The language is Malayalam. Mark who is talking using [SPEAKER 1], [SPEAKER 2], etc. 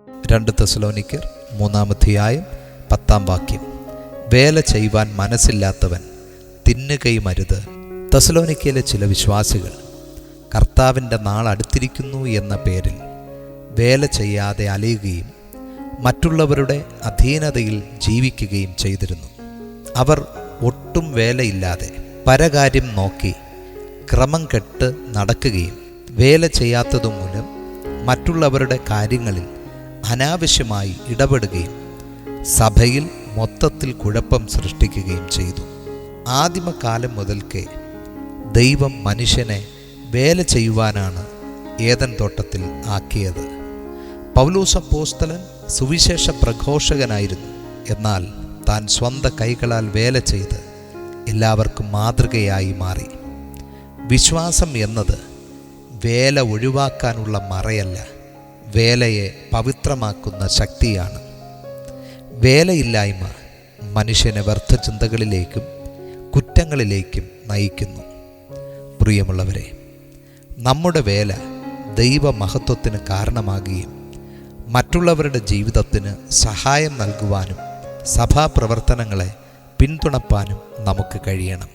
[SPEAKER 1] 2 തെസ്സലോനിക്കർ 3:10 വേല ചെയ്യുവാൻ മനസ്സില്ലാത്തവൻ തിന്നുകയുമരുത്. തെസ്സലോനിക്കയിലെ ചില വിശ്വാസികൾ കർത്താവിൻ്റെ നാൾ അടുത്തിരിക്കുന്നു എന്ന പേരിൽ വേല ചെയ്യാതെ അലയുകയും മറ്റുള്ളവരുടെ അധീനതയിൽ ജീവിക്കുകയും ചെയ്തിരുന്നു. അവർ ഒട്ടും വേലയില്ലാതെ പരകാര്യം നോക്കി ക്രമം കെട്ട് നടക്കുകയും വേല ചെയ്യാത്തതുമൂലം മറ്റുള്ളവരുടെ കാര്യങ്ങളിൽ അനാവശ്യമായി ഇടപെടുകയും സഭയിൽ മൊത്തത്തിൽ കുഴപ്പം സൃഷ്ടിക്കുകയും ചെയ്തു. ആദിമകാലം മുതൽക്കേ ദൈവം മനുഷ്യനെ വേല ചെയ്യുവാനാണ് ഏദൻ തോട്ടത്തിൽ ആക്കിയത്. പൗലോസ് അപ്പോസ്തലൻ സുവിശേഷ പ്രഘോഷകനായിരുന്നു. എന്നാൽ താൻ സ്വന്തം കൈകളാൽ വേല ചെയ്ത് എല്ലാവർക്കും മാതൃകയായി മാറി. വിശ്വാസം എന്നത് വേല ഒഴിവാക്കാനുള്ള മറയല്ല, വേലയെ പവിത്രമാക്കുന്ന ശക്തിയാണ്. വേലയില്ലായ്മ മനുഷ്യനെ വ്യർത്ഥചിന്തകളിലേക്കും കുറ്റങ്ങളിലേക്കും നയിക്കുന്നു. പ്രിയമുള്ളവരെ, നമ്മുടെ വേല ദൈവമഹത്വത്തിന് കാരണമാകുകയും മറ്റുള്ളവരുടെ ജീവിതത്തിന് സഹായം നൽകുവാനും സഭാപ്രവർത്തനങ്ങളെ പിന്തുണപ്പാനും നമുക്ക് കഴിയണം.